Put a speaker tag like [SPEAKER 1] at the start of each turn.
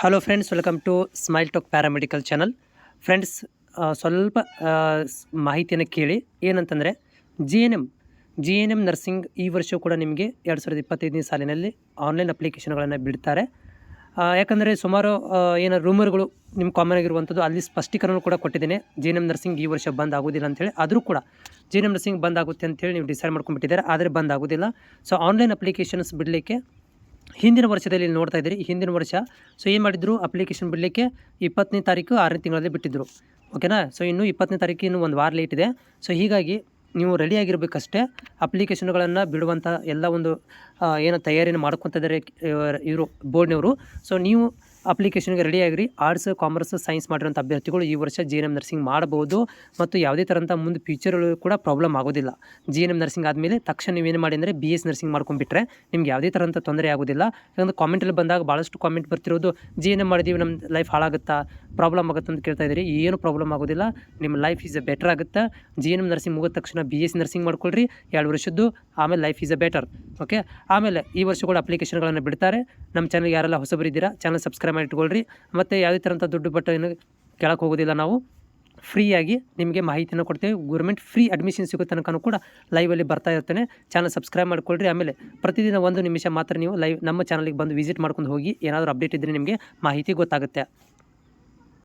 [SPEAKER 1] Hello friends, welcome to smile talk paramedical channel. Friends, ಸ್ವಲ್ಪ ಮಾಹಿತಿಯನ್ನು ಕೇಳಿ. ಏನಂತಂದರೆ ಜಿ ಎನ್ ಎಮ್ ನರ್ಸಿಂಗ್ ಈ ವರ್ಷವೂ ಕೂಡ ನಿಮಗೆ 2025ನೇ ಸಾಲಿನಲ್ಲಿ ಆನ್ಲೈನ್ ಅಪ್ಲಿಕೇಶನ್ಗಳನ್ನು ಬಿಡ್ತಾರೆ. ಯಾಕಂದರೆ ಸುಮಾರು ಏನೋ ರೂಮರ್ಗಳು ನಿಮ್ಮ ಕಾಮನ್ ಆಗಿರುವಂಥದ್ದು, ಅಲ್ಲಿ ಸ್ಪಷ್ಟೀಕರಣ ಕೂಡ ಕೊಟ್ಟಿದ್ದೇನೆ. ಜಿ ಎನ್ ಎಮ್ ನರ್ಸಿಂಗ್ ಈ ವರ್ಷ ಬಂದ್ ಆಗೋದಿಲ್ಲ ಅಂತೇಳಿ. ಆದರೂ ಕೂಡ ಜಿ ಎನ್ ಎಮ್ ನರ್ಸಿಂಗ್ ಬಂದ್ ಆಗುತ್ತೆ ಅಂತೇಳಿ ನೀವು ಡಿಸೈಡ್ ಮಾಡ್ಕೊಂಡ್ಬಿಟ್ಟಿದ್ದಾರೆ, ಆದರೆ ಬಂದ್ ಆಗೋದಿಲ್ಲ. ಸೊ ಆನ್ಲೈನ್ ಅಪ್ಲಿಕೇಶನ್ಸ್ ಬಿಡಲಿಕ್ಕೆ ಹಿಂದಿನ ವರ್ಷದಲ್ಲಿ ನೋಡ್ತಾ ಇದ್ದೀರಿ. ಹಿಂದಿನ ವರ್ಷ ಸೊ ಏನು ಮಾಡಿದ್ರು, ಅಪ್ಲಿಕೇಶನ್ ಬಿಡಲಿಕ್ಕೆ 20ನೇ ತಾರೀಕು 6ನೇ ತಿಂಗಳಲ್ಲಿ ಬಿಟ್ಟಿದ್ದರು. ಓಕೆನಾ. ಸೊ ಇನ್ನೂ 20ನೇ ತಾರೀಕು ಇನ್ನೂ ಒಂದು ವಾರ ಲೇಟ್ ಇದೆ. ಸೊ ಹೀಗಾಗಿ ನೀವು ರೆಡಿಯಾಗಿರಬೇಕಷ್ಟೇ. ಅಪ್ಲಿಕೇಶನ್ಗಳನ್ನು ಬಿಡುವಂಥ ಎಲ್ಲ ಒಂದು ಏನು ತಯಾರಿಯನ್ನು ಮಾಡ್ಕೊತಾ ಇದ್ದಾರೆ ಇವರು ಬೋರ್ಡ್ನವರು. ಸೊ ನೀವು ಅಪ್ಲಿಕೇಶನ್ಗೆ ರೆಡಿಯಾಗಿರಿ. ಆರ್ಟ್ಸ್, ಕಾಮರ್ಸ್, ಸೈನ್ಸ್ ಮಾಡಿರೋಂಥ ಅಭ್ಯರ್ಥಿಗಳು ಈ ವರ್ಷ ಜಿ ಎನ್ ಎಮ್ ನರ್ಸಿಂಗ್ ಮಾಡಬಹುದು ಮತ್ತು ಯಾವುದೇ ಥರಂಥ ಮುಂದೆ ಫ್ಯೂಚರ್ಗಳು ಕೂಡ ಪ್ರಾಬ್ಲಮ್ ಆಗೋದಿಲ್ಲ. ಜಿ ಎನ್ ಎಮ್ ನರ್ಸಿಂಗ್ ಆದಮೇಲೆ ತಕ್ಷಣ ನೀವೇನು ಮಾಡಿ ಅಂದರೆ BS ನರ್ಸಿಂಗ್ ಮಾಡ್ಕೊಂಡ್ಬಿಟ್ರೆ ನಿಮ್ಗೆ ಯಾವುದೇ ಥರಂಥ ತೊಂದರೆ ಆಗೋದಿಲ್ಲ. ಯಾಕಂದರೆ ಕಾಮೆಂಟಲ್ಲಿ ಬಂದಾಗ ಭಾಳಷ್ಟು ಕಾಮೆಂಟ್ ಬರ್ತಿರೋದು, ಜಿ ಎನ್ ಎಮ್ ಮಾಡಿದ್ದೀವಿ ನಮ್ಮ ಲೈಫ್ ಹಾಳಾಗುತ್ತಾ, ಪ್ರಾಬ್ಲಮ್ ಆಗುತ್ತೆ ಅಂತ ಕೇಳ್ತಾ ಇದ್ದೀರಿ. ಏನು ಪ್ರಾಬ್ಲಮ್ ಆಗೋದಿಲ್ಲ. ನಿಮ್ಮ ಲೈಫ್ ಈಸ್ ಬೆಟರ್ ಆಗುತ್ತೆ. ಜಿ ಎನ್ ಎಮ್ ನರ್ಸಿಂಗ್ ಮುಗಿದ ತಕ್ಷಣ BS ನರ್ಸಿಂಗ್ ಮಾಡ್ಕೊಳ್ರಿ 2 ವರ್ಷದ್ದು. ಆಮೇಲೆ ಲೈಫ್ ಈಸ್ ಬೆಟರ್. ಓಕೆ. ಆಮೇಲೆ ಈ ವರ್ಷ ಕೂಡ ಅಪ್ಲಿಕೇಶನ್ಗಳನ್ನು ಬಿಡ್ತಾರೆ. ನಮ್ಮ ಚಾನಲ್ಗೆ ಯಾರೆಲ್ಲ ಹೊಸಬರಿದ್ದೀರಾ, ಚಾನಲ್ ಸಬ್ಸ್ಕ್ರೈಬ್ ಮಾಡಿ ಇಟ್ಕೊಳ್ರಿ. ಮತ್ತು ಯಾವುದೇ ಥರಂಥ ದುಡ್ಡು ಬಟ್ಟೆಯನ್ನು ಕೇಳಕ್ಕೆ ಹೋಗೋದಿಲ್ಲ. ನಾವು ಫ್ರೀಯಾಗಿ ನಿಮಗೆ ಮಾಹಿತಿಯನ್ನು ಕೊಡ್ತೇವೆ. ಗೌರ್ಮೆಂಟ್ ಫ್ರೀ ಅಡ್ಮಿಷನ್ ಸಿಗೋ ತನಕ ಕೂಡ ಲೈವಲ್ಲಿ ಬರ್ತಾ ಇರ್ತೇನೆ. ಚಾನಲ್ ಸಬ್ಸ್ಕ್ರೈಬ್ ಮಾಡ್ಕೊಳ್ರಿ. ಆಮೇಲೆ ಪ್ರತಿದಿನ 1 ನಿಮಿಷ ಮಾತ್ರ ನೀವು ನಮ್ಮ ಚಾನಲ್ಗೆ ಬಂದು ವಿಸಿಟ್ ಮಾಡ್ಕೊಂಡು ಹೋಗಿ. ಏನಾದರೂ ಅಪ್ಡೇಟ್ ಇದ್ದರೆ ನಿಮಗೆ ಮಾಹಿತಿ ಗೊತ್ತಾಗುತ್ತೆ.